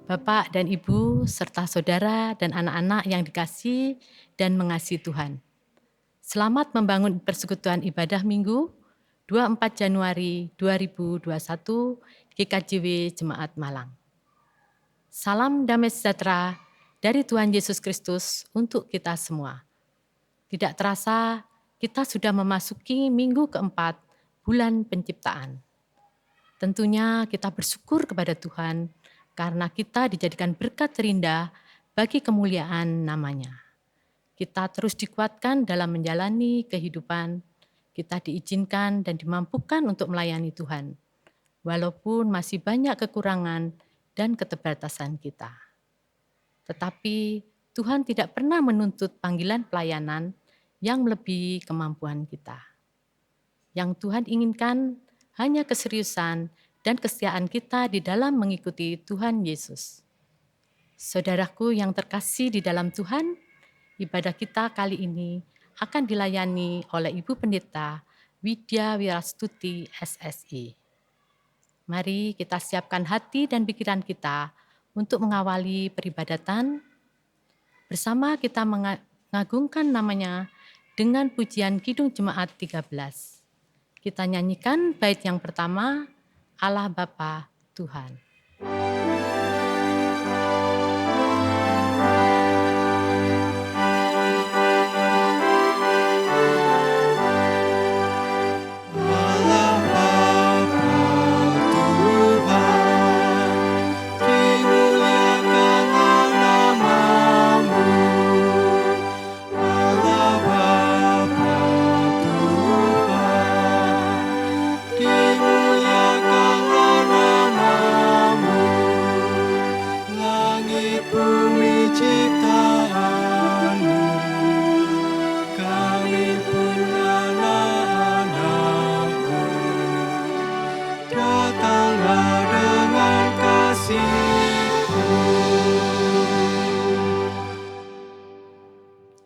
Bapak dan Ibu, serta saudara dan anak-anak yang dikasihi dan mengasihi Tuhan. Selamat membangun persekutuan ibadah Minggu 24 Januari 2021 GKJW Jemaat Malang. Salam damai sejahtera dari Tuhan Yesus Kristus untuk kita semua. Tidak terasa, kita sudah memasuki minggu keempat bulan penciptaan. Tentunya kita bersyukur kepada Tuhan karena kita dijadikan berkat terindah bagi kemuliaan namanya. Kita terus dikuatkan dalam menjalani kehidupan, kita diizinkan dan dimampukan untuk melayani Tuhan, walaupun masih banyak kekurangan dan keterbatasan kita. Tetapi Tuhan tidak pernah menuntut panggilan pelayanan yang melebihi kemampuan kita. Yang Tuhan inginkan hanya keseriusan dan kesetiaan kita di dalam mengikuti Tuhan Yesus. Saudaraku yang terkasih di dalam Tuhan, ibadah kita kali ini akan dilayani oleh Ibu Pendeta Widya Wirastuti SSI. Mari kita siapkan hati dan pikiran kita untuk mengawali peribadatan. Bersama kita mengagungkan namanya dengan pujian Kidung Jemaat 13. Kita nyanyikan bait yang pertama, Allah Bapa Tuhan.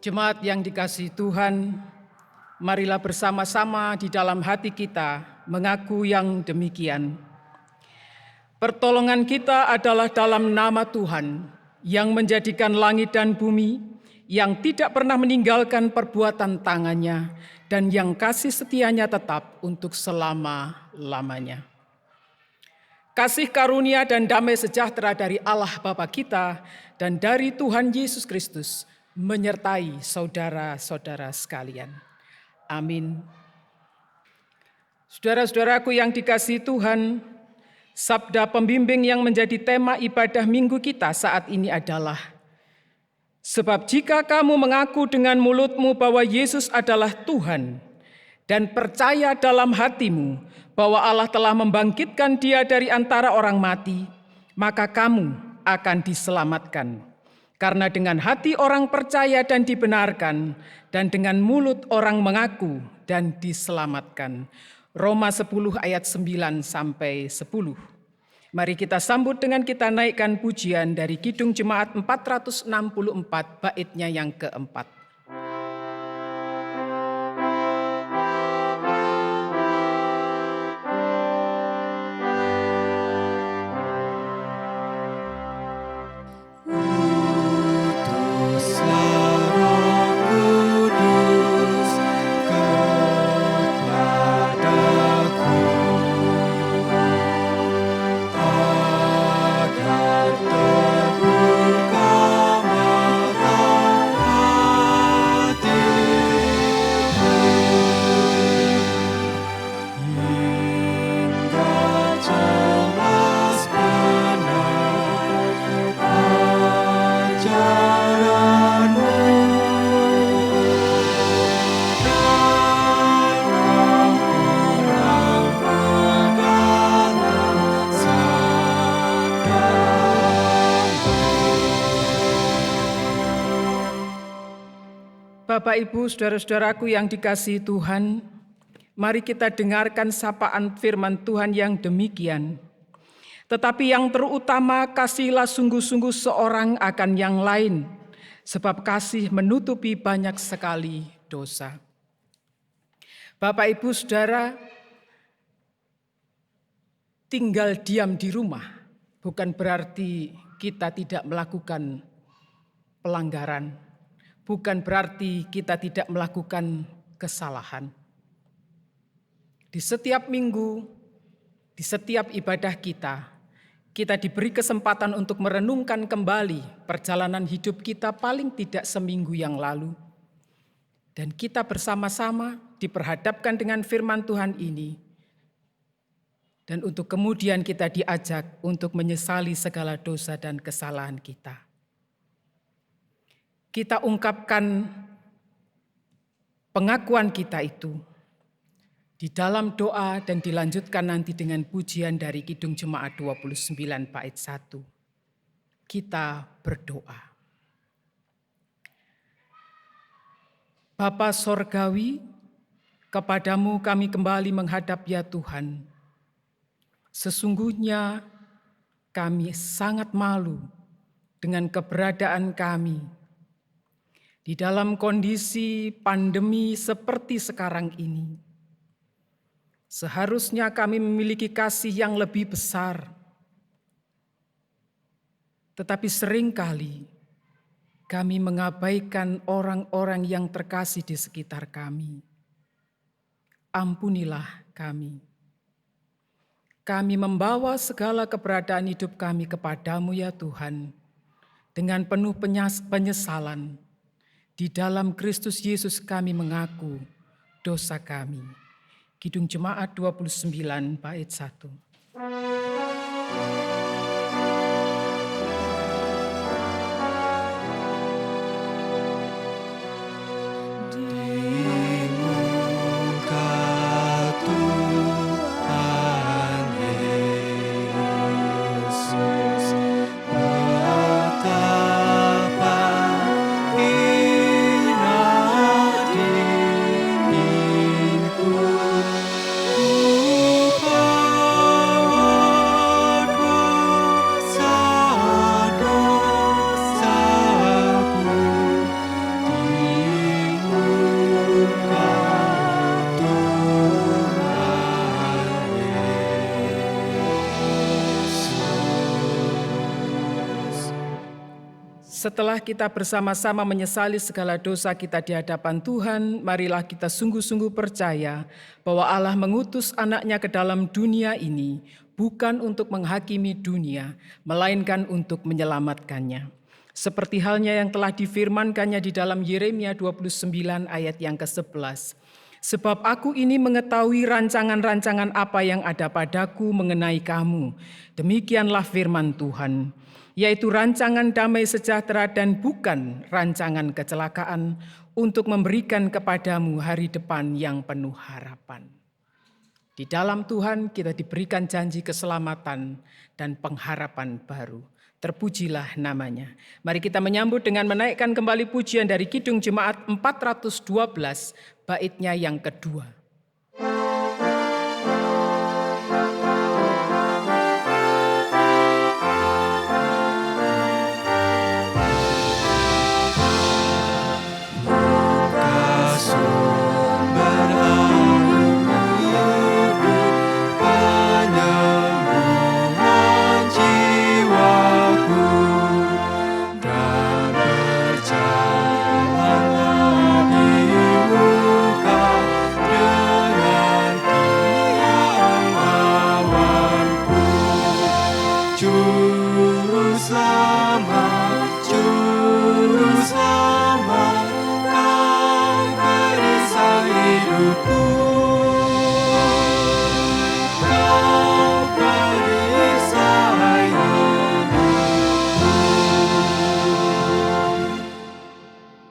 Jemaat yang dikasihi Tuhan, marilah bersama-sama di dalam hati kita mengaku yang demikian. Pertolongan kita adalah dalam nama Tuhan yang menjadikan langit dan bumi, yang tidak pernah meninggalkan perbuatan tangannya, dan yang kasih setianya tetap untuk selama-lamanya. Kasih karunia dan damai sejahtera dari Allah Bapa kita dan dari Tuhan Yesus Kristus menyertai saudara-saudara sekalian. Amin. Saudara-saudaraku yang dikasihi Tuhan, sabda pembimbing yang menjadi tema ibadah minggu kita saat ini adalah, sebab jika kamu mengaku dengan mulutmu bahwa Yesus adalah Tuhan dan percaya dalam hatimu bahwa Allah telah membangkitkan Dia dari antara orang mati, maka kamu akan diselamatkan. Karena dengan hati orang percaya dan dibenarkan, dan dengan mulut orang mengaku dan diselamatkan. Roma 10 ayat 9 sampai 10. Mari kita sambut dengan kita naikkan pujian dari Kidung Jemaat 464 baitnya yang keempat. Bapak, Ibu, saudara-saudaraku yang dikasihi Tuhan, mari kita dengarkan sapaan firman Tuhan yang demikian. Tetapi yang terutama, kasihlah sungguh-sungguh seorang akan yang lain, sebab kasih menutupi banyak sekali dosa. Bapak, Ibu, saudara, tinggal diam di rumah bukan berarti kita tidak melakukan pelanggaran, bukan berarti kita tidak melakukan kesalahan. Di setiap minggu, di setiap ibadah kita diberi kesempatan untuk merenungkan kembali perjalanan hidup kita paling tidak seminggu yang lalu. Dan kita bersama-sama diperhadapkan dengan firman Tuhan ini. Dan untuk kemudian kita diajak untuk menyesali segala dosa dan kesalahan kita. Kita ungkapkan pengakuan kita itu di dalam doa dan dilanjutkan nanti dengan pujian dari Kidung Jemaat 29 bait 1. Kita berdoa. Bapa Sorgawi, kepadamu kami kembali menghadap ya Tuhan. Sesungguhnya kami sangat malu dengan keberadaan kami di dalam kondisi pandemi seperti sekarang ini. Seharusnya kami memiliki kasih yang lebih besar. Tetapi seringkali kami mengabaikan orang-orang yang terkasih di sekitar kami. Ampunilah kami. Kami membawa segala keberadaan hidup kami kepadamu ya Tuhan, dengan penuh penyesalan. Di dalam Kristus Yesus kami mengaku dosa kami. Kidung Jemaat 29 bait 1. Setelah kita bersama-sama menyesali segala dosa kita di hadapan Tuhan, marilah kita sungguh-sungguh percaya bahwa Allah mengutus anaknya ke dalam dunia ini bukan untuk menghakimi dunia, melainkan untuk menyelamatkannya. Seperti halnya yang telah difirmankannya di dalam Yeremia 29 ayat yang ke-11. Sebab aku ini mengetahui rancangan-rancangan apa yang ada padaku mengenai kamu. Demikianlah firman Tuhan. Yaitu rancangan damai sejahtera dan bukan rancangan kecelakaan untuk memberikan kepadamu hari depan yang penuh harapan. Di dalam Tuhan kita diberikan janji keselamatan dan pengharapan baru. Terpujilah namanya. Mari kita menyambut dengan menaikkan kembali pujian dari Kidung Jemaat 412 baitnya yang kedua.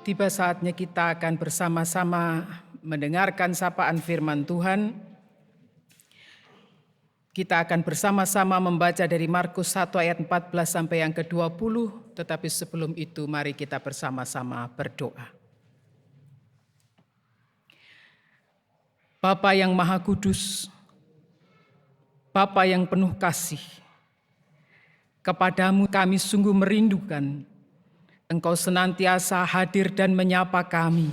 Tiba saatnya kita akan bersama-sama mendengarkan sapaan firman Tuhan. Kita akan bersama-sama membaca dari Markus 1 ayat 14 sampai yang ke-20, tetapi sebelum itu mari kita bersama-sama berdoa. Bapa yang Maha Kudus, Bapa yang penuh kasih, kepadamu kami sungguh merindukan Engkau senantiasa hadir dan menyapa kami.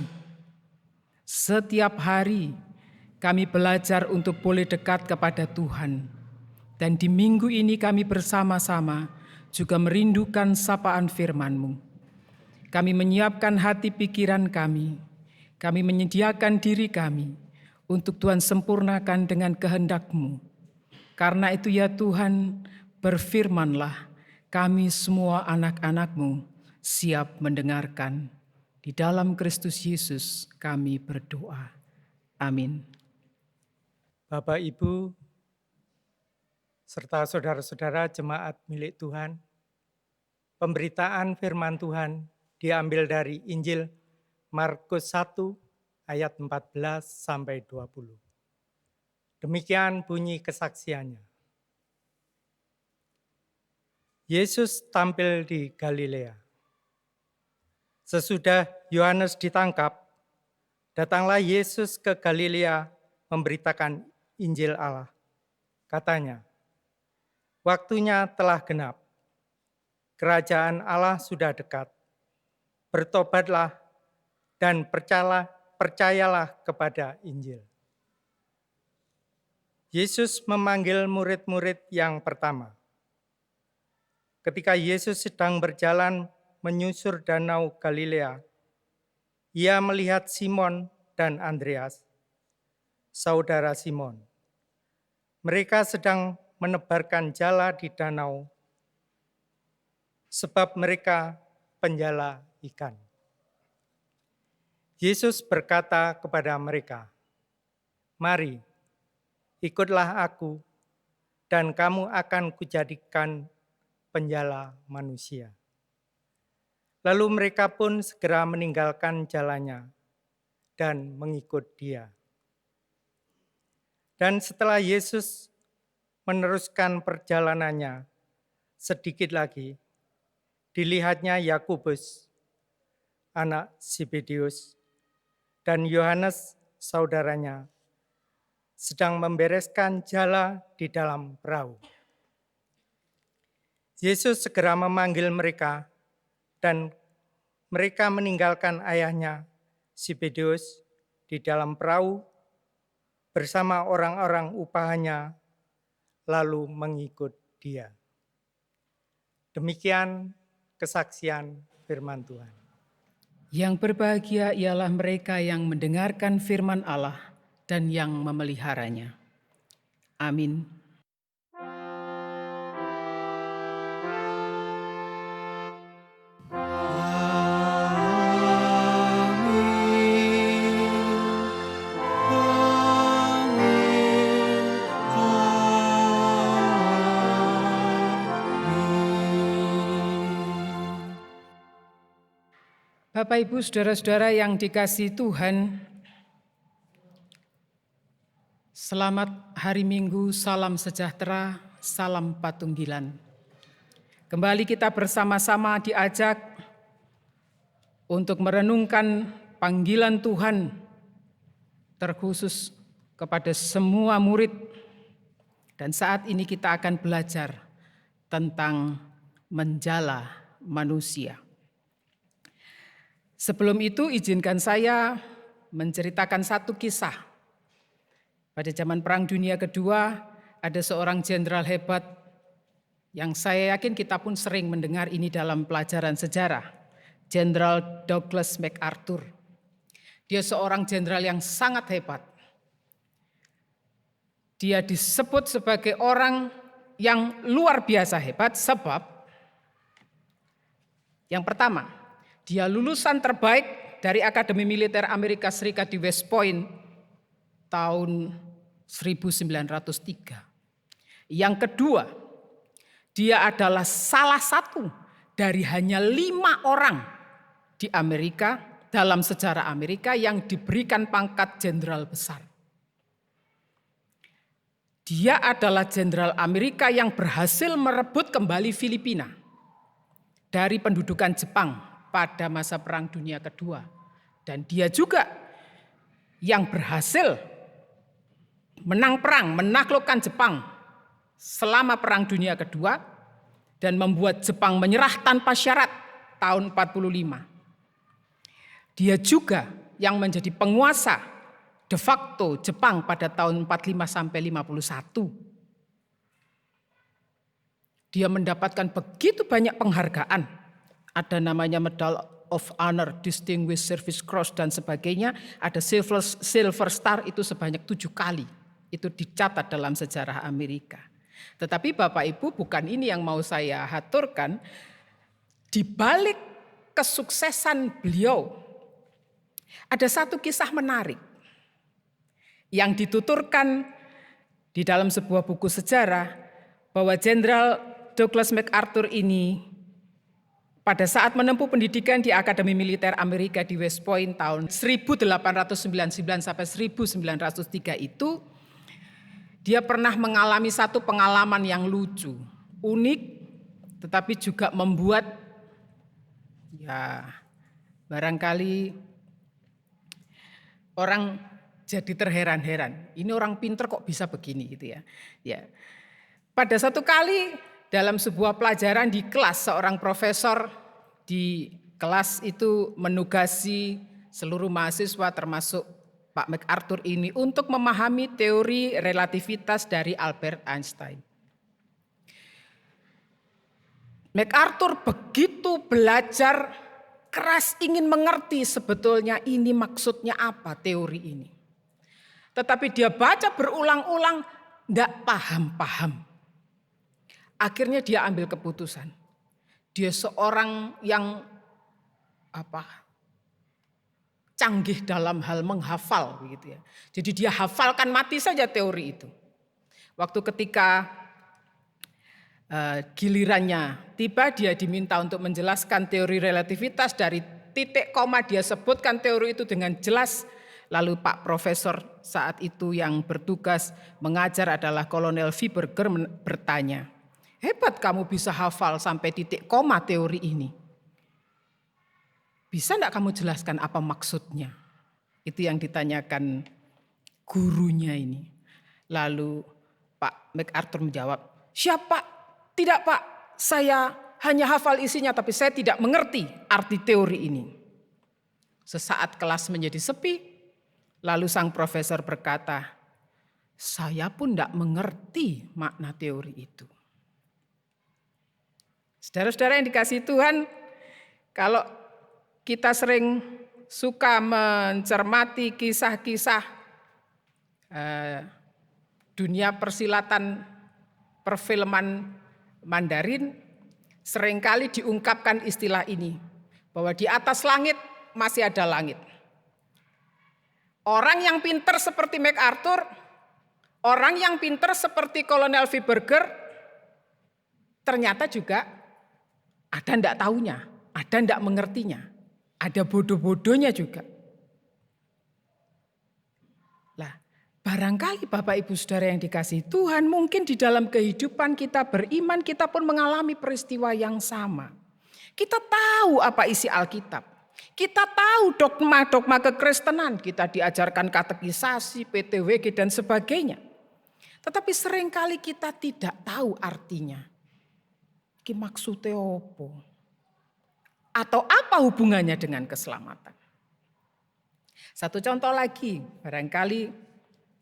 Setiap hari kami belajar untuk boleh dekat kepada Tuhan. Dan di minggu ini kami bersama-sama juga merindukan sapaan firman-Mu. Kami menyiapkan hati pikiran kami menyediakan diri kami untuk Tuhan sempurnakan dengan kehendak-Mu. Karena itu ya Tuhan, berfirman-Lah, kami semua anak-anak-Mu siap mendengarkan. Di dalam Kristus Yesus kami berdoa. Amin. Bapak, Ibu, serta saudara-saudara jemaat milik Tuhan, pemberitaan firman Tuhan diambil dari Injil Markus 1 ayat 14 sampai 20. Demikian bunyi kesaksiannya. Yesus tampil di Galilea. Sesudah Yohanes ditangkap, datanglah Yesus ke Galilea memberitakan Injil Allah. Katanya, waktunya telah genap. Kerajaan Allah sudah dekat. Bertobatlah dan percayalah kepada Injil. Yesus memanggil murid-murid yang pertama. Ketika Yesus sedang berjalan menyusur danau Galilea, ia melihat Simon dan Andreas, saudara Simon. Mereka sedang menebarkan jala di danau, sebab mereka penjala ikan. Yesus berkata kepada mereka, "Mari, ikutlah aku, dan kamu akan kujadikan penjala manusia." Lalu mereka pun segera meninggalkan jalannya dan mengikut Dia. Dan setelah Yesus meneruskan perjalanannya, sedikit lagi dilihatnya Yakobus, anak Zebedeus, dan Yohanes, saudaranya, sedang membereskan jala di dalam perahu. Yesus segera memanggil mereka, dan mereka meninggalkan ayahnya, Zebedeus, di dalam perahu bersama orang-orang upahannya, lalu mengikut Dia. Demikian kesaksian firman Tuhan. Yang berbahagia ialah mereka yang mendengarkan firman Allah dan yang memeliharanya. Amin. Bapak, Ibu, saudara-saudara yang dikasihi Tuhan, selamat hari Minggu, salam sejahtera, salam patunggilan. Kembali kita bersama-sama diajak untuk merenungkan panggilan Tuhan, terkhusus kepada semua murid. Dan saat ini kita akan belajar tentang menjala manusia. Sebelum itu izinkan saya menceritakan satu kisah. Pada zaman Perang Dunia Kedua ada seorang jenderal hebat yang saya yakin kita pun sering mendengar ini dalam pelajaran sejarah. Jenderal Douglas MacArthur. Dia seorang jenderal yang sangat hebat. Dia disebut sebagai orang yang luar biasa hebat sebab yang pertama, dia lulusan terbaik dari Akademi Militer Amerika Serikat di West Point tahun 1903. Yang kedua, dia adalah salah satu dari hanya 5 orang di Amerika dalam sejarah Amerika yang diberikan pangkat jenderal besar. Dia adalah jenderal Amerika yang berhasil merebut kembali Filipina dari pendudukan Jepang pada masa Perang Dunia Kedua. Dan dia juga yang berhasil menang perang, menaklukkan Jepang selama Perang Dunia Kedua dan membuat Jepang menyerah tanpa syarat tahun 45. Dia juga yang menjadi penguasa de facto Jepang pada tahun 45 sampai 51. Dia mendapatkan begitu banyak penghargaan. Ada namanya Medal of Honor, Distinguished Service Cross dan sebagainya. Ada Silver Star itu sebanyak 7 kali. Itu dicatat dalam sejarah Amerika. Tetapi Bapak Ibu, bukan ini yang mau saya haturkan. Di balik kesuksesan beliau, ada satu kisah menarik yang dituturkan di dalam sebuah buku sejarah bahwa Jenderal Douglas MacArthur ini pada saat menempuh pendidikan di Akademi Militer Amerika di West Point tahun 1899 sampai 1903 itu, dia pernah mengalami satu pengalaman yang lucu, unik, tetapi juga membuat ya barangkali orang jadi terheran-heran. Ini orang pinter kok bisa begini gitu ya. Ya. Pada satu kali dalam sebuah pelajaran di kelas, seorang profesor di kelas itu menugasi seluruh mahasiswa termasuk Pak MacArthur ini untuk memahami teori relativitas dari Albert Einstein. MacArthur begitu belajar keras ingin mengerti sebetulnya ini maksudnya apa teori ini. Tetapi dia baca berulang-ulang, enggak paham-paham. Akhirnya dia ambil keputusan. Dia seorang yang canggih dalam hal menghafal begitu ya. Jadi dia hafalkan mati saja teori itu. Waktu ketika gilirannya tiba, dia diminta untuk menjelaskan teori relativitas dari titik koma, dia sebutkan teori itu dengan jelas. Lalu Pak Profesor saat itu yang bertugas mengajar adalah Kolonel Viberger bertanya, hebat kamu bisa hafal sampai titik koma teori ini. Bisa enggak kamu jelaskan apa maksudnya? Itu yang ditanyakan gurunya ini. Lalu Pak MacArthur menjawab, siapa? Tidak Pak, saya hanya hafal isinya tapi saya tidak mengerti arti teori ini. Sesaat kelas menjadi sepi, lalu sang profesor berkata, saya pun tidak mengerti makna teori itu. Saudara-saudara yang dikasihi Tuhan, kalau kita sering suka mencermati kisah-kisah dunia persilatan perfilman Mandarin, seringkali diungkapkan istilah ini, bahwa di atas langit masih ada langit. Orang yang pinter seperti MacArthur, orang yang pinter seperti Kolonel Viberger, ternyata juga ada ndak taunya, ada ndak mengertinya, ada bodoh-bodohnya juga. Lah, barangkali Bapak Ibu Saudara yang dikasihi Tuhan, mungkin di dalam kehidupan kita beriman, kita pun mengalami peristiwa yang sama. Kita tahu apa isi Alkitab. Kita tahu dogma-dogma kekristenan, kita diajarkan katekisasi, PTWG dan sebagainya. Tetapi seringkali kita tidak tahu artinya. Ki maksudnya apa? Atau apa hubungannya dengan keselamatan? Satu contoh lagi, barangkali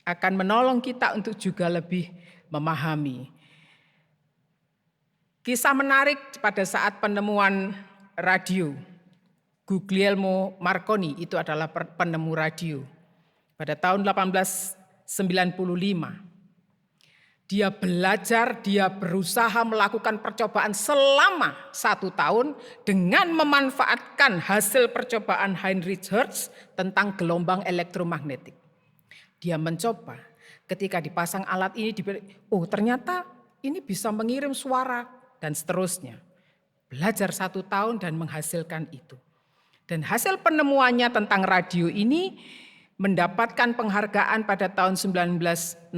akan menolong kita untuk juga lebih memahami. Kisah menarik pada saat penemuan radio. Guglielmo Marconi itu adalah penemu radio. Pada tahun 1895. Dia belajar, dia berusaha melakukan percobaan selama 1 tahun dengan memanfaatkan hasil percobaan Heinrich Hertz tentang gelombang elektromagnetik. Dia mencoba, ketika dipasang alat ini, oh ternyata ini bisa mengirim suara dan seterusnya. Belajar 1 tahun dan menghasilkan itu. Dan hasil penemuannya tentang radio ini mendapatkan penghargaan pada tahun 1909,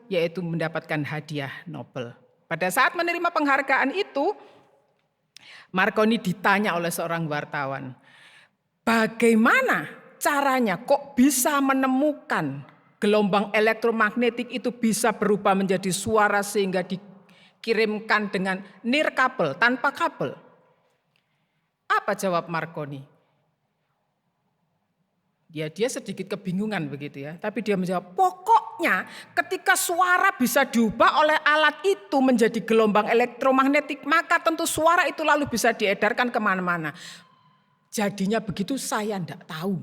yaitu mendapatkan hadiah Nobel. Pada saat menerima penghargaan itu, Marconi ditanya oleh seorang wartawan, bagaimana caranya kok bisa menemukan gelombang elektromagnetik itu bisa berubah menjadi suara sehingga dikirimkan dengan nirkabel, tanpa kabel? Apa jawab Marconi? Dia sedikit kebingungan begitu ya, tapi dia menjawab, pokoknya pokoknya ketika suara bisa diubah oleh alat itu menjadi gelombang elektromagnetik, maka tentu suara itu lalu bisa diedarkan kemana-mana. Jadinya begitu saya tidak tahu.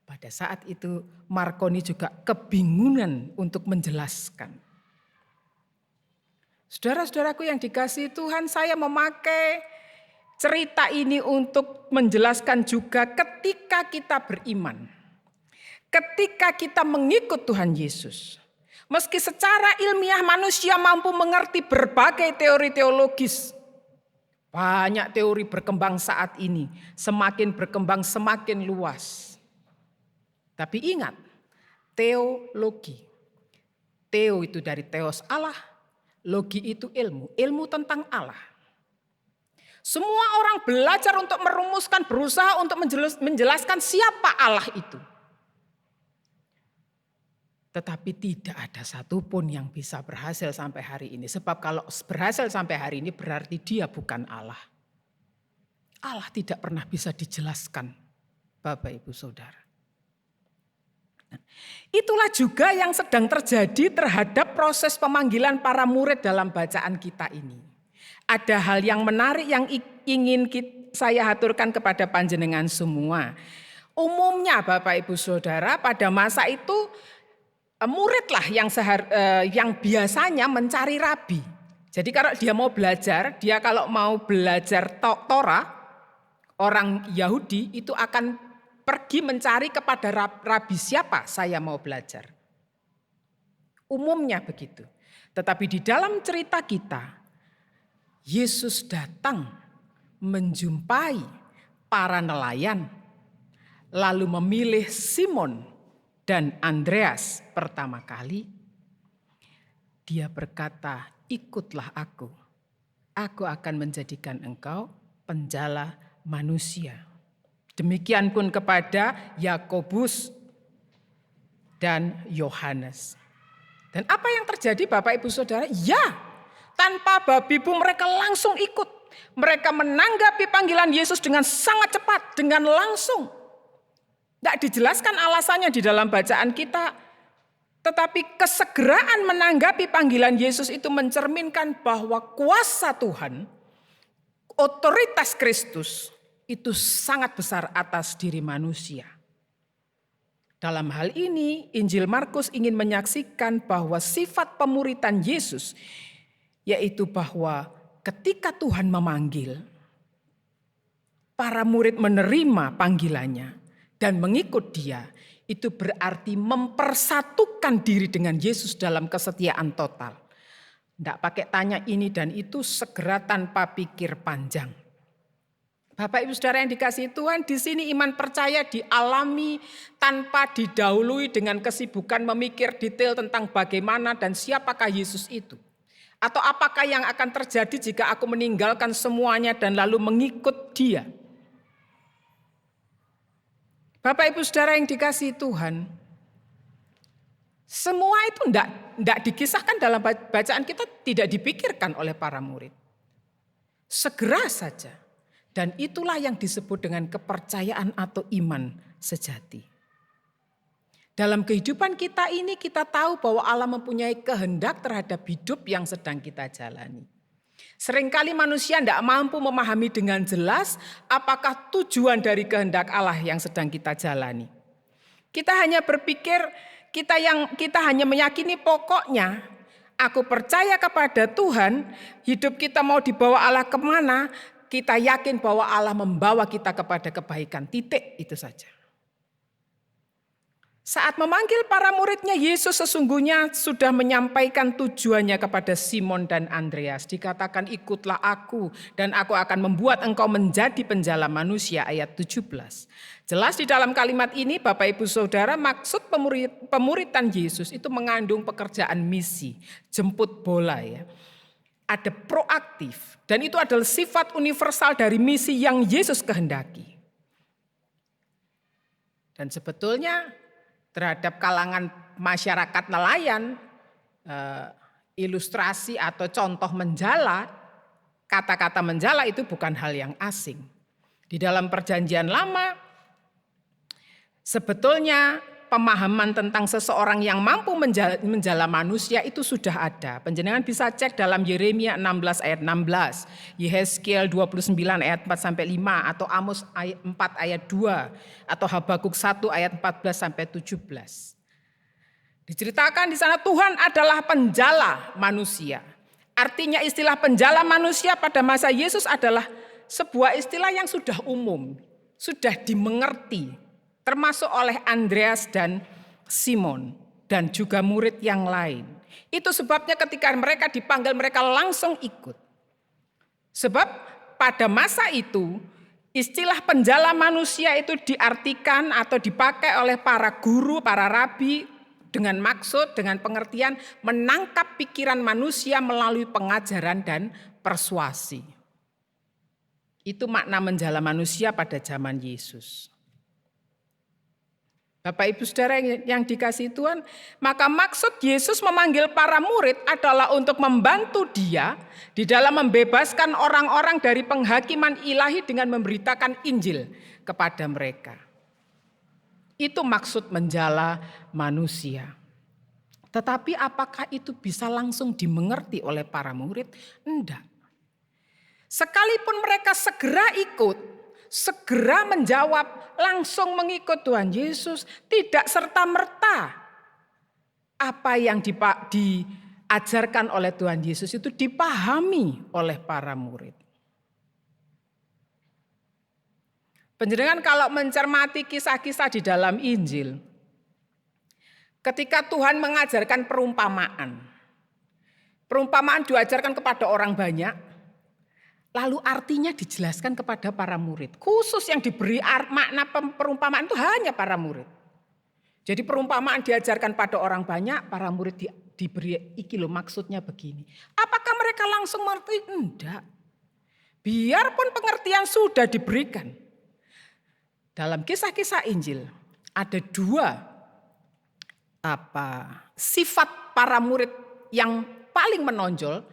Pada saat itu Marconi juga kebingungan untuk menjelaskan. Saudara-saudaraku yang dikasihi Tuhan, saya memakai cerita ini untuk menjelaskan juga ketika kita beriman. Ketika kita mengikut Tuhan Yesus. Meski secara ilmiah manusia mampu mengerti berbagai teori teologis. Banyak teori berkembang saat ini. Semakin berkembang semakin luas. Tapi ingat, teologi. Theo itu dari theos Allah. Logi itu ilmu. Ilmu tentang Allah. Semua orang belajar untuk merumuskan, berusaha untuk menjelaskan siapa Allah itu. Tetapi tidak ada satupun yang bisa berhasil sampai hari ini. Sebab kalau berhasil sampai hari ini berarti dia bukan Allah. Allah tidak pernah bisa dijelaskan, Bapak Ibu Saudara. Itulah juga yang sedang terjadi terhadap proses pemanggilan para murid dalam bacaan kita ini. Ada hal yang menarik yang ingin saya haturkan kepada panjenengan semua. Umumnya Bapak Ibu Saudara pada masa itu muridlah yang biasanya mencari rabi. Jadi kalau dia mau belajar, kalau mau belajar Torah, orang Yahudi itu akan pergi mencari kepada rabi siapa saya mau belajar. Umumnya begitu. Tetapi di dalam cerita kita, Yesus datang menjumpai para nelayan, lalu memilih Simon dan Andreas pertama kali. Dia berkata, ikutlah aku akan menjadikan engkau penjala manusia. Demikian pun kepada Yakobus dan Yohanes. Dan apa yang terjadi Bapak Ibu Saudara? Ya, tanpa babi bu mereka langsung ikut. Mereka menanggapi panggilan Yesus dengan sangat cepat, dengan langsung. Tidak dijelaskan alasannya di dalam bacaan kita. Tetapi kesegeraan menanggapi panggilan Yesus itu mencerminkan bahwa kuasa Tuhan, otoritas Kristus itu sangat besar atas diri manusia. Dalam hal ini Injil Markus ingin menyaksikan bahwa sifat pemuritan Yesus, yaitu bahwa ketika Tuhan memanggil, para murid menerima panggilannya dan mengikut dia, itu berarti mempersatukan diri dengan Yesus dalam kesetiaan total. Tidak pakai tanya ini dan itu, segera tanpa pikir panjang. Bapak Ibu Saudara yang dikasihi Tuhan, di sini iman percaya dialami tanpa didahului dengan kesibukan memikir detail tentang bagaimana dan siapakah Yesus itu. Atau apakah yang akan terjadi jika aku meninggalkan semuanya dan lalu mengikut dia. Bapak Ibu Saudara yang dikasihi Tuhan, semua itu tidak dikisahkan dalam bacaan kita, tidak dipikirkan oleh para murid. Segera saja. Dan itulah yang disebut dengan kepercayaan atau iman sejati. Dalam kehidupan kita ini kita tahu bahwa Allah mempunyai kehendak terhadap hidup yang sedang kita jalani. Seringkali manusia tidak mampu memahami dengan jelas apakah tujuan dari kehendak Allah yang sedang kita jalani. Kita hanya berpikir, kita hanya meyakini pokoknya aku percaya kepada Tuhan, hidup kita mau dibawa Allah kemana, kita yakin bahwa Allah membawa kita kepada kebaikan, titik, itu saja. Saat memanggil para muridnya, Yesus sesungguhnya sudah menyampaikan tujuannya kepada Simon dan Andreas. Dikatakan ikutlah aku dan aku akan membuat engkau menjadi penjala manusia, ayat 17. Jelas di dalam kalimat ini Bapak Ibu Saudara, maksud pemuritan Yesus itu mengandung pekerjaan misi, jemput bola ya. Ada proaktif dan itu adalah sifat universal dari misi yang Yesus kehendaki. Dan sebetulnya terhadap kalangan masyarakat nelayan, ilustrasi atau contoh menjala, kata-kata menjala itu bukan hal yang asing. Di dalam perjanjian lama sebetulnya pemahaman tentang seseorang yang mampu menjala manusia itu sudah ada. Panjenengan bisa cek dalam Yeremia 16 ayat 16, Yehezkiel 29 ayat 4 sampai 5, atau Amos 4 ayat 2, atau Habakuk 1 ayat 14 sampai 17. Diceritakan di sana Tuhan adalah penjala manusia. Artinya istilah penjala manusia pada masa Yesus adalah sebuah istilah yang sudah umum, sudah dimengerti, termasuk oleh Andreas dan Simon dan juga murid yang lain. Itu sebabnya ketika mereka dipanggil mereka langsung ikut. Sebab pada masa itu istilah penjala manusia itu diartikan atau dipakai oleh para guru, para rabi dengan maksud, dengan pengertian menangkap pikiran manusia melalui pengajaran dan persuasi. Itu makna menjala manusia pada zaman Yesus. Bapak Ibu Saudara yang dikasihi Tuhan, maka maksud Yesus memanggil para murid adalah untuk membantu dia di dalam membebaskan orang-orang dari penghakiman ilahi dengan memberitakan Injil kepada mereka. Itu maksud menjala manusia. Tetapi apakah itu bisa langsung dimengerti oleh para murid? Enggak. Sekalipun mereka segera ikut, segera menjawab, langsung mengikut Tuhan Yesus, tidak serta-merta apa yang diajarkan oleh Tuhan Yesus itu dipahami oleh para murid. Panjenengan kalau mencermati kisah-kisah di dalam Injil, ketika Tuhan mengajarkan perumpamaan diajarkan kepada orang banyak, lalu artinya dijelaskan kepada para murid. Khusus yang diberi makna perumpamaan itu hanya para murid. Jadi perumpamaan diajarkan pada orang banyak, para murid diberi iki loh maksudnya begini. Apakah mereka langsung mengerti? Enggak. Biarpun pengertian sudah diberikan. Dalam kisah-kisah Injil ada dua sifat para murid yang paling menonjol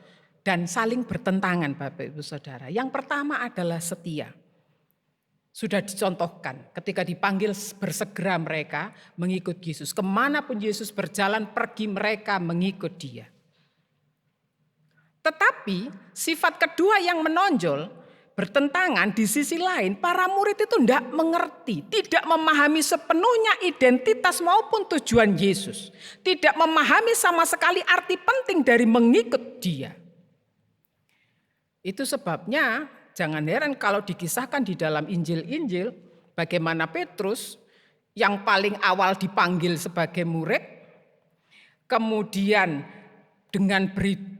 dan saling bertentangan Bapak Ibu Saudara. Yang pertama adalah setia. Sudah dicontohkan ketika dipanggil bersegera mereka mengikut Yesus. Kemanapun Yesus berjalan pergi mereka mengikut dia. Tetapi sifat kedua yang menonjol bertentangan di sisi lain. Para murid itu tidak mengerti, tidak memahami sepenuhnya identitas maupun tujuan Yesus. Tidak memahami sama sekali arti penting dari mengikut dia. Itu sebabnya jangan heran kalau dikisahkan di dalam Injil-Injil bagaimana Petrus yang paling awal dipanggil sebagai murid, kemudian dengan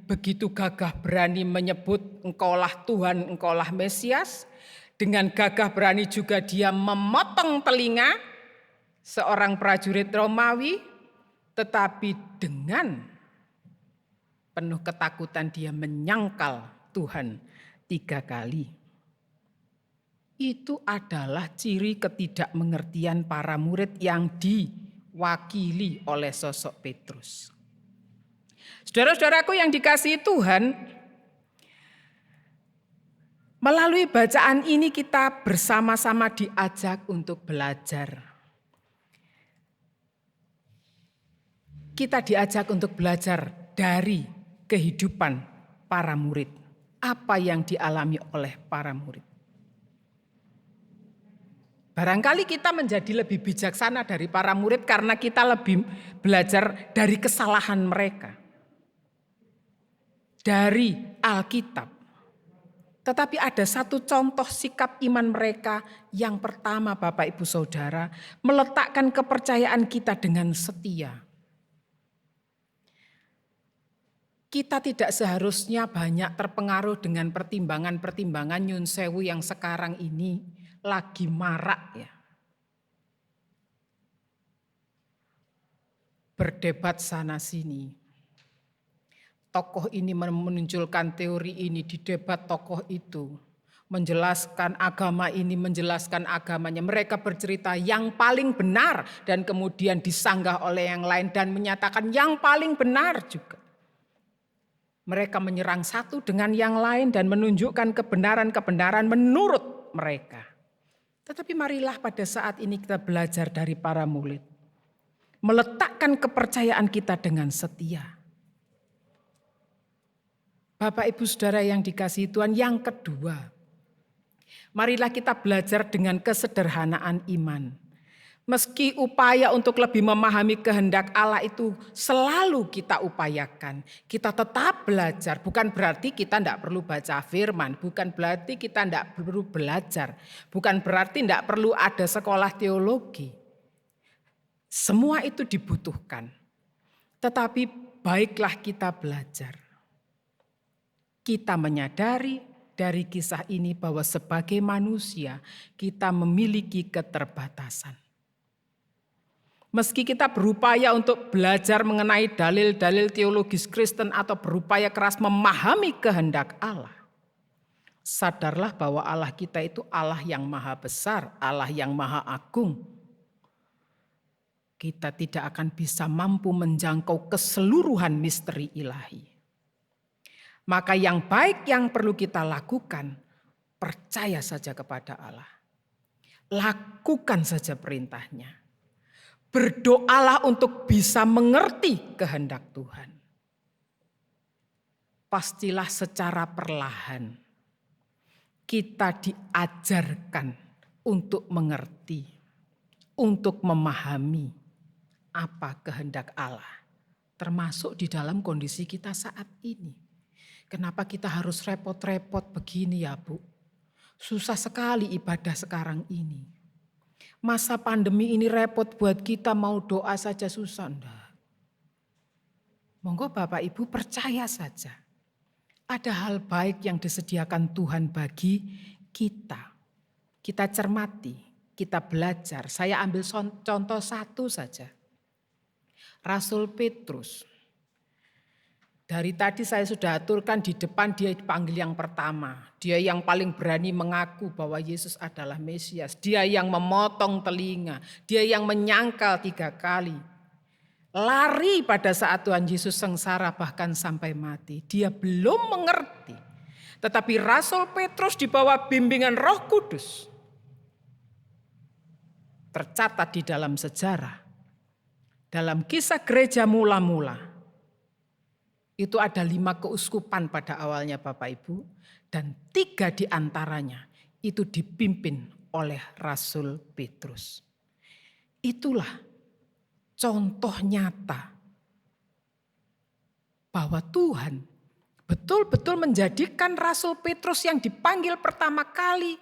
begitu gagah berani menyebut engkaulah Tuhan, engkaulah Mesias, dengan gagah berani juga dia memotong telinga seorang prajurit Romawi, tetapi dengan penuh ketakutan dia menyangkal Tuhan 3 kali. Itu adalah ciri ketidakmengertian para murid yang diwakili oleh sosok Petrus. Saudara-saudaraku yang dikasihi Tuhan, melalui bacaan ini kita bersama-sama diajak untuk belajar. Kita diajak untuk belajar dari kehidupan para murid. Apa yang dialami oleh para murid. Barangkali kita menjadi lebih bijaksana dari para murid karena kita lebih belajar dari kesalahan mereka. Dari Alkitab. Tetapi ada satu contoh sikap iman mereka yang pertama Bapak Ibu Saudara, meletakkan kepercayaan kita dengan setia. Kita tidak seharusnya banyak terpengaruh dengan pertimbangan-pertimbangan nyun sewu yang sekarang ini lagi marak ya. Berdebat sana sini. Tokoh ini menunjukkan teori ini, didebat tokoh itu. Menjelaskan agama ini, menjelaskan agamanya. Mereka bercerita yang paling benar dan kemudian disanggah oleh yang lain dan menyatakan yang paling benar juga. Mereka menyerang satu dengan yang lain dan menunjukkan kebenaran-kebenaran menurut mereka. Tetapi marilah pada saat ini kita belajar dari para murid. meletakkan kepercayaan kita dengan setia. Bapak Ibu Saudara yang dikasihi Tuhan, yang kedua, marilah kita belajar dengan kesederhanaan iman. Meski upaya untuk lebih memahami kehendak Allah itu selalu kita upayakan, kita tetap belajar. Bukan berarti kita tidak perlu baca firman, bukan berarti kita tidak perlu belajar, bukan berarti tidak perlu ada sekolah teologi. Semua itu dibutuhkan, tetapi baiklah kita belajar. Kita menyadari dari kisah ini bahwa sebagai manusia kita memiliki keterbatasan. Meski kita berupaya untuk belajar mengenai dalil-dalil teologis Kristen atau berupaya keras memahami kehendak Allah, sadarlah bahwa Allah kita itu Allah yang maha besar, Allah yang maha agung. Kita tidak akan bisa mampu menjangkau keseluruhan misteri ilahi. Maka yang baik yang perlu kita lakukan, percaya saja kepada Allah. Lakukan saja perintahnya. Berdoalah untuk bisa mengerti kehendak Tuhan. Pastilah secara perlahan kita diajarkan untuk mengerti, untuk memahami apa kehendak Allah. Termasuk di dalam kondisi kita saat ini. Kenapa kita harus repot-repot begini ya Bu? Susah sekali ibadah sekarang ini. Masa pandemi ini repot buat kita, mau doa saja susah. Enggak. Monggo Bapak Ibu percaya saja. Ada hal baik yang disediakan Tuhan bagi kita. Kita cermati, kita belajar. Saya ambil contoh satu saja. Rasul Petrus. Dari tadi saya sudah aturkan di depan dia dipanggil yang pertama. Dia yang paling berani mengaku bahwa Yesus adalah Mesias. Dia yang memotong telinga. Dia yang menyangkal 3 kali. Lari pada saat Tuhan Yesus sengsara bahkan sampai mati. Dia belum mengerti. Tetapi Rasul Petrus di bawah bimbingan Roh Kudus. Tercatat di dalam sejarah. Dalam kisah gereja mula-mula. Itu ada 5 keuskupan pada awalnya Bapak Ibu. Dan 3 di antaranya itu dipimpin oleh Rasul Petrus. Itulah contoh nyata bahwa Tuhan betul-betul menjadikan Rasul Petrus yang dipanggil pertama kali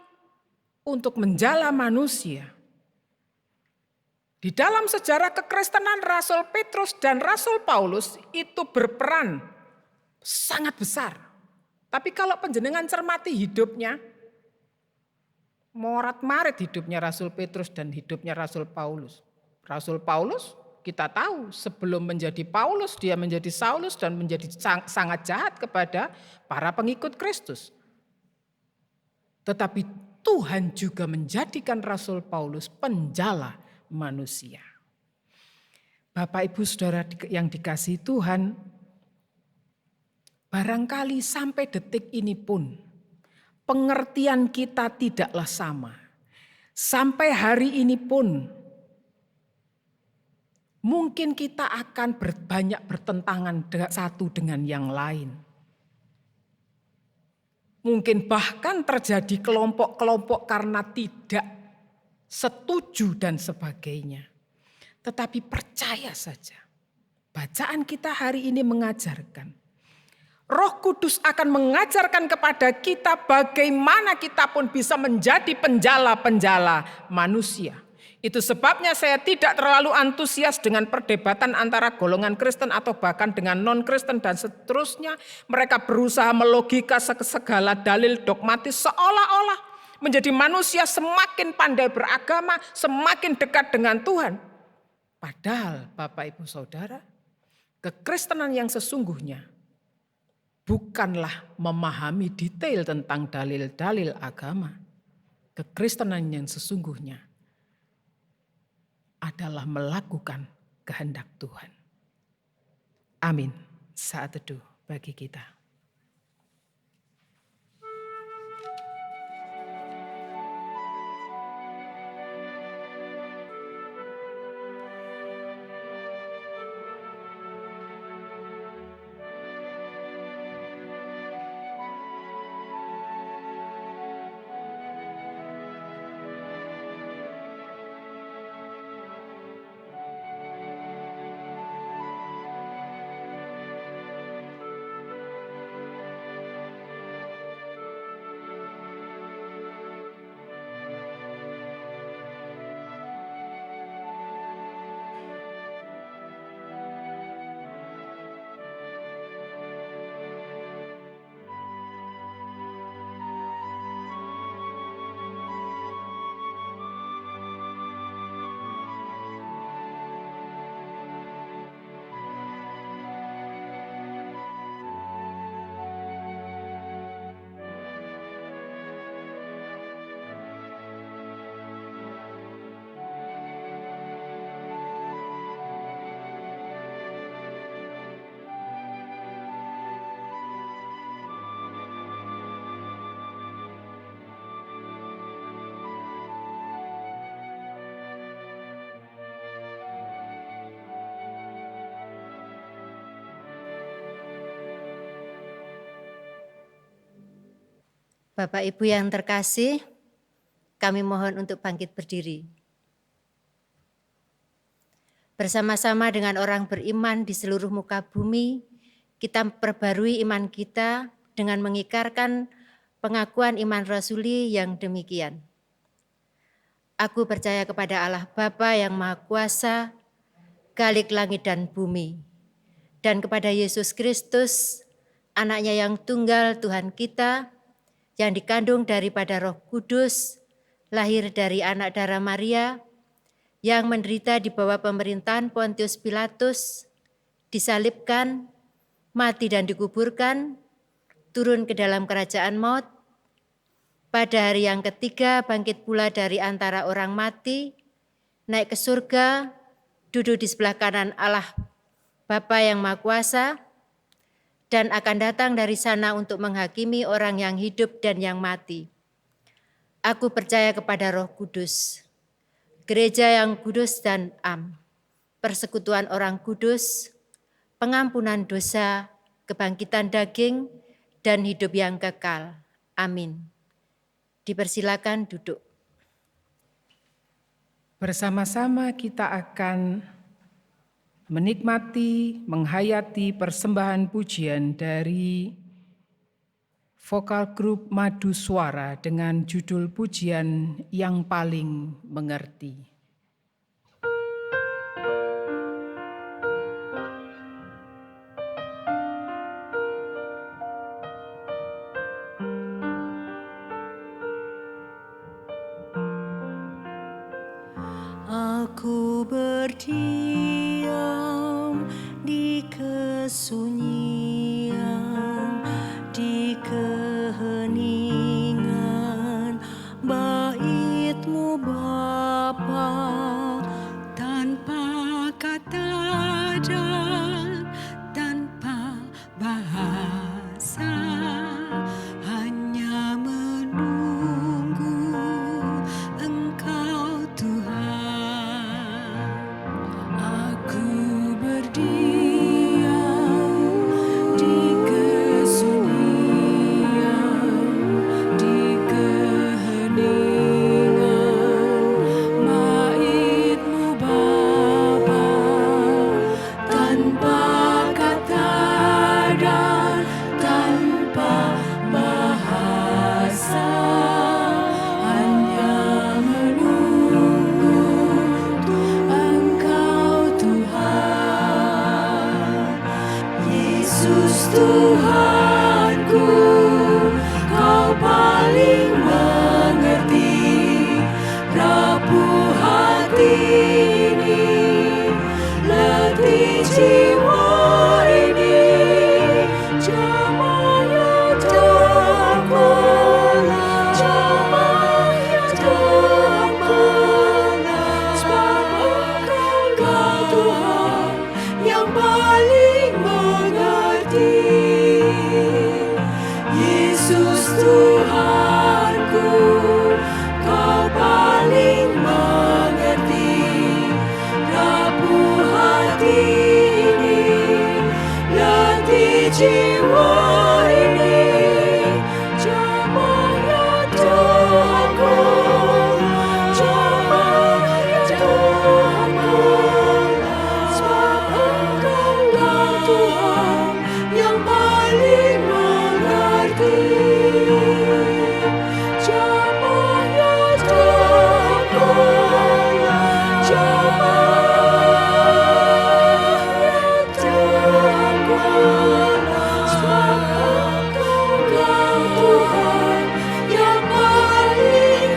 untuk menjala manusia. Di dalam sejarah kekristenan Rasul Petrus dan Rasul Paulus itu berperan sangat besar. Tapi kalau penjenengan cermati hidupnya, morat-marit hidupnya Rasul Petrus dan hidupnya Rasul Paulus. Rasul Paulus kita tahu sebelum menjadi Paulus dia menjadi Saulus dan menjadi sangat jahat kepada para pengikut Kristus. Tetapi Tuhan juga menjadikan Rasul Paulus penjala manusia. Bapak Ibu Saudara yang dikasihi Tuhan, barangkali sampai detik ini pun pengertian kita tidaklah sama. Sampai hari ini pun mungkin kita akan banyak bertentangan satu dengan yang lain. Mungkin bahkan terjadi kelompok-kelompok karena tidak setuju dan sebagainya. Tetapi percaya saja, bacaan kita hari ini mengajarkan. Roh Kudus akan mengajarkan kepada kita bagaimana kita pun bisa menjadi penjala-penjala manusia. Itu sebabnya saya tidak terlalu antusias dengan perdebatan antara golongan Kristen atau bahkan dengan non-Kristen dan seterusnya. Mereka berusaha melogika segala dalil dogmatis seolah-olah menjadi manusia semakin pandai beragama, semakin dekat dengan Tuhan. Padahal Bapak Ibu Saudara, kekristenan yang sesungguhnya bukanlah memahami detail tentang dalil-dalil agama. Kekristenan yang sesungguhnya adalah melakukan kehendak Tuhan. Amin. Saat teduh bagi kita. Bapak Ibu yang terkasih, kami mohon untuk bangkit berdiri. Bersama-sama dengan orang beriman di seluruh muka bumi, kita perbarui iman kita dengan mengikrarkan pengakuan iman rasuli yang demikian. Aku percaya kepada Allah Bapa yang Maha Kuasa, Khalik langit dan bumi, dan kepada Yesus Kristus, Anaknya yang tunggal Tuhan kita, yang dikandung daripada Roh Kudus, lahir dari anak darah Maria, yang menderita di bawah pemerintahan Pontius Pilatus, disalibkan, mati dan dikuburkan, turun ke dalam kerajaan maut, pada hari yang ketiga bangkit pula dari antara orang mati, naik ke surga, duduk di sebelah kanan Allah Bapa yang Maha Kuasa, dan akan datang dari sana untuk menghakimi orang yang hidup dan yang mati. Aku percaya kepada Roh Kudus, gereja yang kudus dan am, persekutuan orang kudus, pengampunan dosa, kebangkitan daging, dan hidup yang kekal. Amin. Dipersilakan duduk. Bersama-sama kita akan menikmati, menghayati persembahan pujian dari vokal grup Madu Suara dengan judul pujian Yang Paling Mengerti. Aku berdiam di kesunyian, di keheningan bait-Mu Bapa, tanpa kata dan tanpa bahasa, hanya menunggu Engkau Tuhan. Aku berdiam di kesunyian, di keheningan bait-Mu Bapa, tanpa kata dan tanpa bahasa, hanya menunggu Engkau Tuhan. Yesus Tuhanku, Kau paling mengerti rapuh hati ini, letih jiwa ini. Jamanya damailah, jamanya damailah, sebab Engkau Tuhan yang paling mengerti. Yesus Tuhanku, Kau paling mengerti rapuh hati ini, letih jiwa ini. Jamanya damailah, jamanya damailah, sebab Engkau Tuhan yang paling mengerti. Jamanya damailah, jamanya damailah, sebab Engkau Tuhan yang paling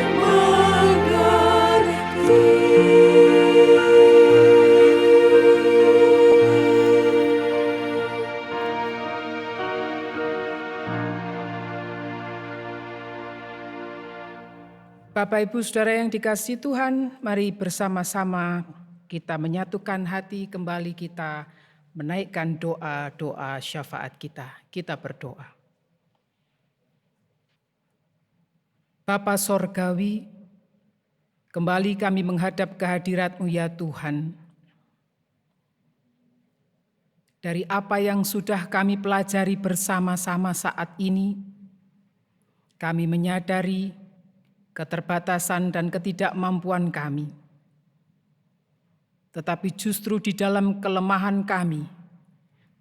Bapak Ibu Saudara yang dikasihi Tuhan, mari bersama-sama kita menyatukan hati kembali, kita menaikkan doa-doa syafaat kita. Kita berdoa. Bapa Sorgawi, kembali kami menghadap kehadirat-Mu ya Tuhan. Dari apa yang sudah kami pelajari bersama-sama saat ini, Kami menyadari keterbatasan dan ketidakmampuan kami. Tetapi justru di dalam kelemahan kami,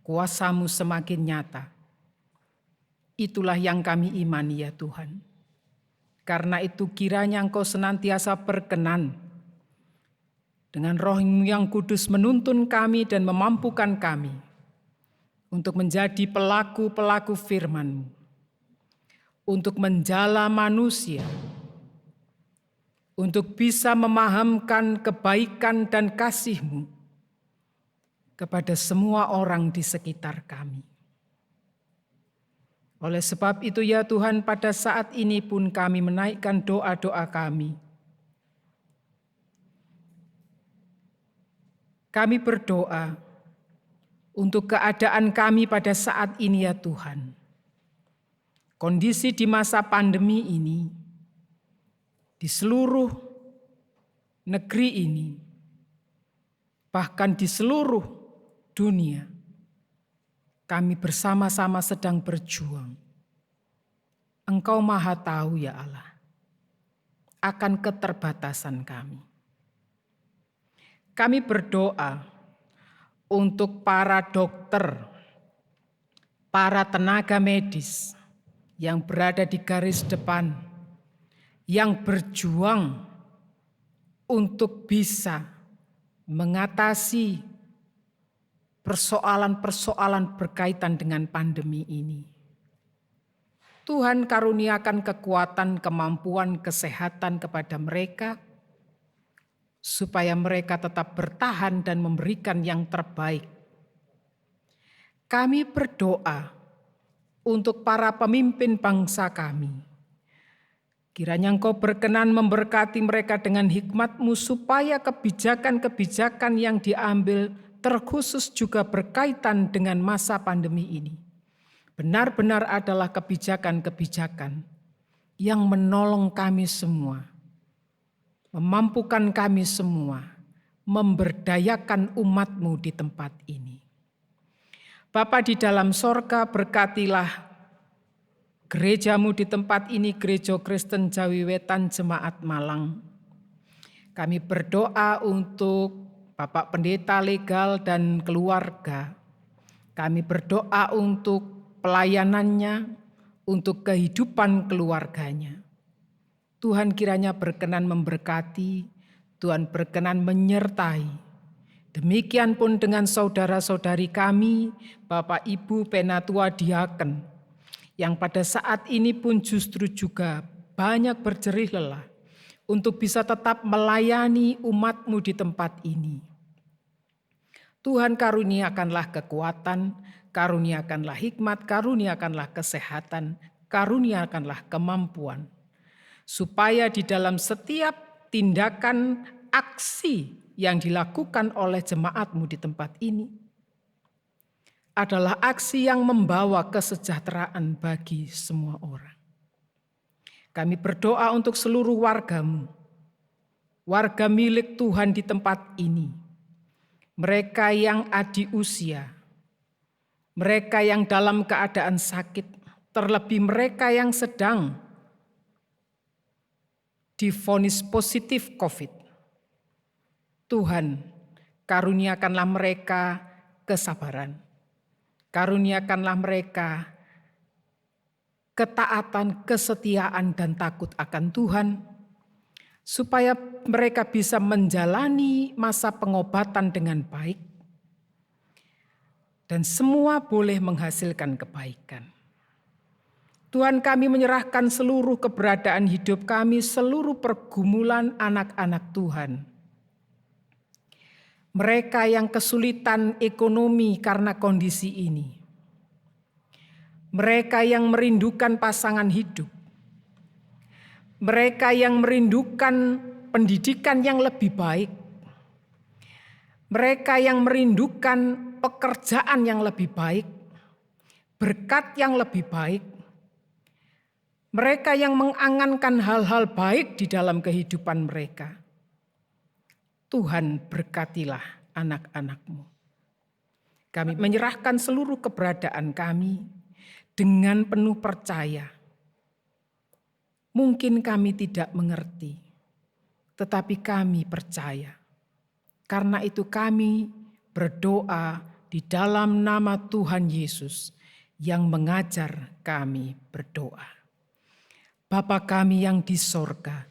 kuasa-Mu semakin nyata. Itulah yang kami imani ya Tuhan. Karena itu kiranya Engkau senantiasa berkenan dengan Roh-Mu yang kudus menuntun kami dan memampukan kami untuk menjadi pelaku-pelaku firman-Mu, untuk menjala manusia, untuk bisa memahamkan kebaikan dan kasih-Mu kepada semua orang di sekitar kami. Oleh sebab itu ya Tuhan, pada saat ini pun kami menaikkan doa-doa kami. Kami berdoa untuk keadaan kami pada saat ini ya Tuhan. Kondisi di masa pandemi ini, di seluruh negeri ini, bahkan di seluruh dunia, kami bersama-sama sedang berjuang. Engkau Maha Tahu ya Allah, akan keterbatasan kami. Kami berdoa untuk para dokter, para tenaga medis yang berada di garis depan, yang berjuang untuk bisa mengatasi persoalan-persoalan berkaitan dengan pandemi ini. Tuhan karuniakan kekuatan, kemampuan, kesehatan kepada mereka, supaya mereka tetap bertahan dan memberikan yang terbaik. Kami berdoa untuk para pemimpin bangsa kami. Kiranya Engkau berkenan memberkati mereka dengan hikmat-Mu supaya kebijakan-kebijakan yang diambil terkhusus juga berkaitan dengan masa pandemi ini benar-benar adalah kebijakan-kebijakan yang menolong kami semua, memampukan kami semua, memberdayakan umat-Mu di tempat ini. Bapa di dalam sorga, berkatilah gereja-Mu di tempat ini, Gereja Kristen Jawi Wetan Jemaat Malang. Kami berdoa untuk Bapak Pendeta Legal dan keluarga. Kami berdoa untuk pelayanannya, untuk kehidupan keluarganya. Tuhan kiranya berkenan memberkati, Tuhan berkenan menyertai. Demikian pun dengan saudara-saudari kami, Bapak Ibu Penatua Diaken, yang pada saat ini pun justru juga banyak berjerih lelah untuk bisa tetap melayani umat-Mu di tempat ini. Tuhan karuniakanlah kekuatan, karuniakanlah hikmat, karuniakanlah kesehatan, karuniakanlah kemampuan, supaya di dalam setiap tindakan aksi yang dilakukan oleh jemaat-Mu di tempat ini adalah aksi yang membawa kesejahteraan bagi semua orang. Kami berdoa untuk seluruh warga-Mu, warga milik Tuhan di tempat ini, mereka yang adi usia, mereka yang dalam keadaan sakit, terlebih mereka yang sedang divonis positif COVID. Tuhan, karuniakanlah mereka kesabaran, karuniakanlah mereka ketaatan, kesetiaan, dan takut akan Tuhan, supaya mereka bisa menjalani masa pengobatan dengan baik, dan semua boleh menghasilkan kebaikan. Tuhan, kami menyerahkan seluruh keberadaan hidup kami, seluruh pergumulan anak-anak Tuhan. Mereka yang kesulitan ekonomi karena kondisi ini. Mereka yang merindukan pasangan hidup. Mereka yang merindukan pendidikan yang lebih baik. Mereka yang merindukan pekerjaan yang lebih baik, berkat yang lebih baik. Mereka yang mengangankan hal-hal baik di dalam kehidupan mereka. Tuhan, berkatilah anak-anak-Mu. Kami menyerahkan seluruh keberadaan kami dengan penuh percaya Mungkin kami tidak mengerti, tetapi kami percaya. Karena itu kami berdoa di dalam nama Tuhan Yesus yang mengajar kami berdoa. Bapa kami yang di sorga,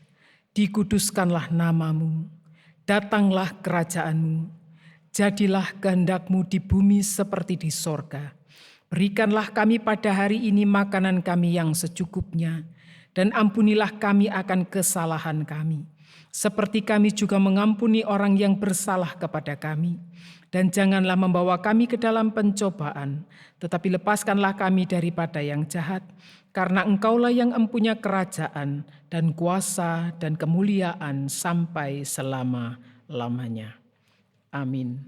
dikuduskanlah namamu, datanglah kerajaanmu, jadilah kehendak-Mu di bumi seperti di sorga. Berikanlah kami pada hari ini makanan kami yang secukupnya, dan ampunilah kami akan kesalahan kami, seperti kami juga mengampuni orang yang bersalah kepada kami. Dan janganlah membawa kami ke dalam pencobaan, tetapi lepaskanlah kami daripada yang jahat, karena Engkaulah yang empunya kerajaan dan kuasa dan kemuliaan sampai selama-lamanya. Amin.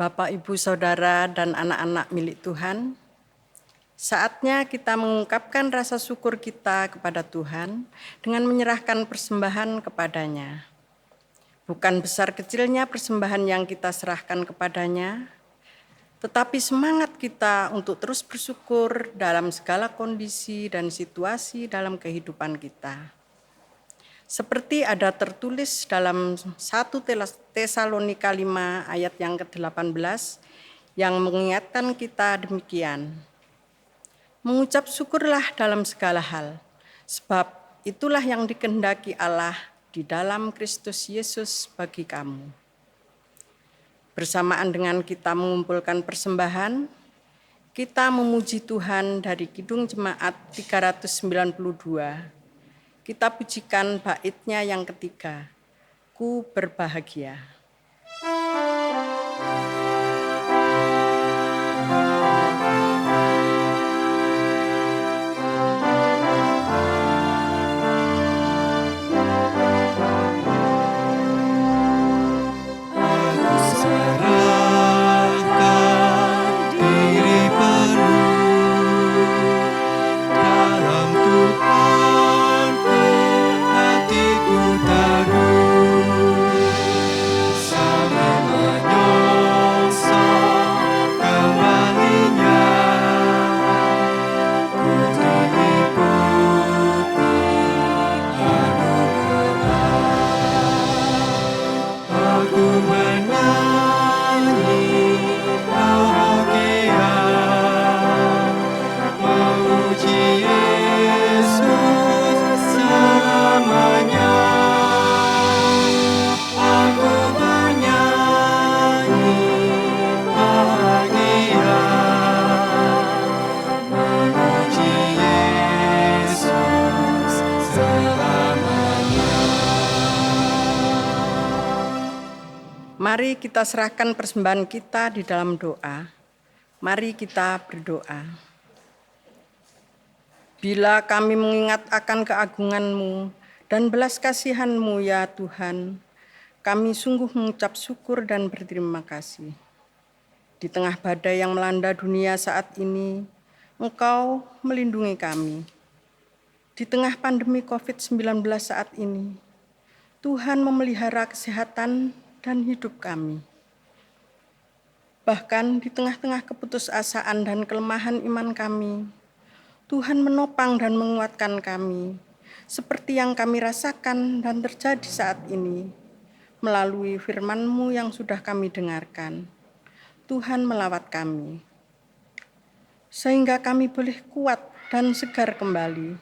Bapak, Ibu, Saudara, dan anak-anak milik Tuhan, saatnya kita mengungkapkan rasa syukur kita kepada Tuhan dengan menyerahkan persembahan kepadanya. Bukan besar kecilnya persembahan yang kita serahkan kepadanya, tetapi semangat kita untuk terus bersyukur dalam segala kondisi dan situasi dalam kehidupan kita. Seperti ada tertulis dalam 1 Tesalonika 5 ayat yang ke-18 yang mengingatkan kita demikian. Mengucap syukurlah dalam segala hal, sebab itulah yang dikehendaki Allah di dalam Kristus Yesus bagi kamu. Bersamaan dengan kita mengumpulkan persembahan, kita memuji Tuhan dari Kidung Jemaat 392. Kita pujikan baitnya yang ketiga, Ku Berbahagia. Mari kita serahkan persembahan kita di dalam doa. Mari kita berdoa. Bila kami mengingat akan keagungan-Mu dan belas kasihan-Mu ya Tuhan, kami sungguh mengucap syukur dan berterima kasih. Di tengah badai yang melanda dunia saat ini, Engkau melindungi kami. Di tengah pandemi COVID-19 saat ini, Tuhan memelihara kesehatan dan hidup kami. Bahkan di tengah-tengah keputusasaan dan kelemahan iman kami, Tuhan menopang dan menguatkan kami, seperti yang kami rasakan dan terjadi saat ini, melalui firman-Mu yang sudah kami dengarkan. Tuhan melawat kami, sehingga kami boleh kuat dan segar kembali.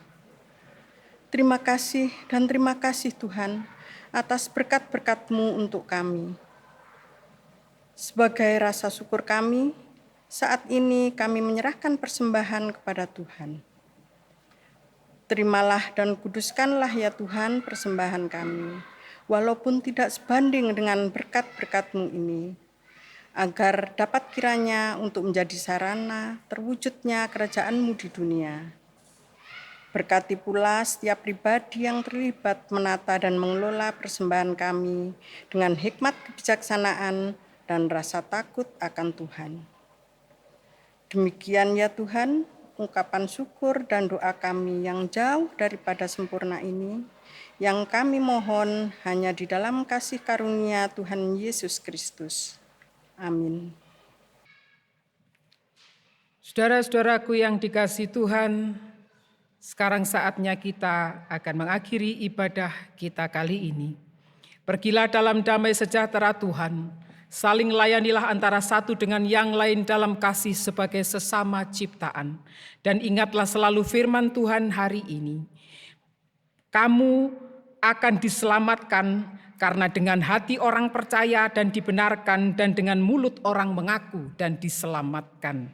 Terima kasih dan terima kasih Tuhan, atas berkat-berkat-Mu untuk kami. Sebagai rasa syukur kami, saat ini kami menyerahkan persembahan kepada Tuhan. Terimalah dan kuduskanlah ya Tuhan persembahan kami, walaupun tidak sebanding dengan berkat-berkat-Mu ini, agar dapat kiranya untuk menjadi sarana terwujudnya kerajaan-Mu di dunia. Berkati pula setiap pribadi yang terlibat menata dan mengelola persembahan kami dengan hikmat kebijaksanaan dan rasa takut akan Tuhan. Demikian ya Tuhan, ungkapan syukur dan doa kami yang jauh daripada sempurna ini, yang kami mohon hanya di dalam kasih karunia Tuhan Yesus Kristus. Amin. Saudara-saudaraku yang dikasihi Tuhan, Sekarang saatnya kita akan mengakhiri ibadah kita kali ini. Pergilah dalam damai sejahtera Tuhan, saling layanilah antara satu dengan yang lain dalam kasih sebagai sesama ciptaan. Dan ingatlah selalu firman Tuhan hari ini. Kamu akan diselamatkan karena dengan hati orang percaya dan dibenarkan, dan dengan mulut orang mengaku dan diselamatkan.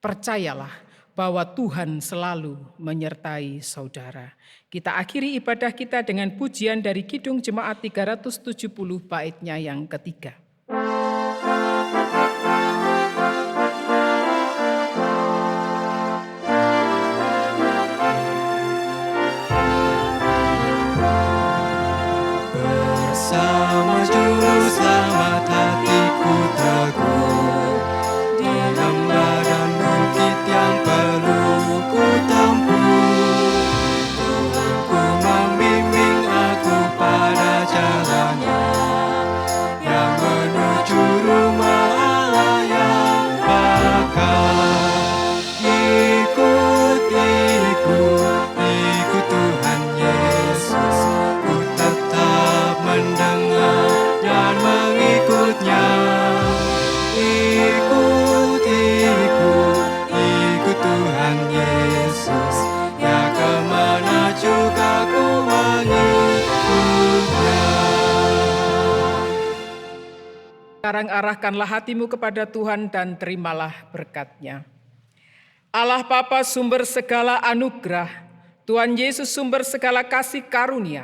Percayalah bahwa Tuhan selalu menyertai saudara. Kita akhiri ibadah kita dengan pujian dari Kidung Jemaat 370 baitnya yang ketiga. Bersama Juru Selamat hatiku teguh, di lembah dan bukit yang perlu ku tempuh. Tuhanku membimbing aku pada jalannya, yang menuju rumah Allah yang bakal. Ikut Tuhan Yesus, ku tetap mendengar dan mengikutnya. Ikut Tuhan Yesus, ya kemana juga ku mengikutnya. Sekarang arahkanlah hatimu kepada Tuhan dan terimalah berkat-Nya. Allah Bapa sumber segala anugerah, Tuhan Yesus sumber segala kasih karunia,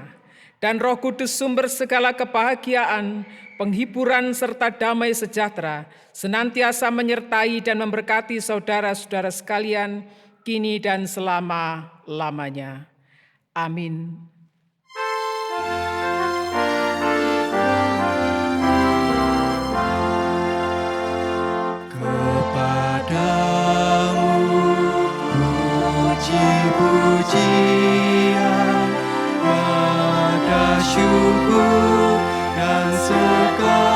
dan Roh Kudus sumber segala kebahagiaan, penghiburan serta damai sejahtera, senantiasa menyertai dan memberkati saudara-saudara sekalian, kini dan selama-lamanya. Amin. Kepadamu puji-pujian, nada syukur dan segala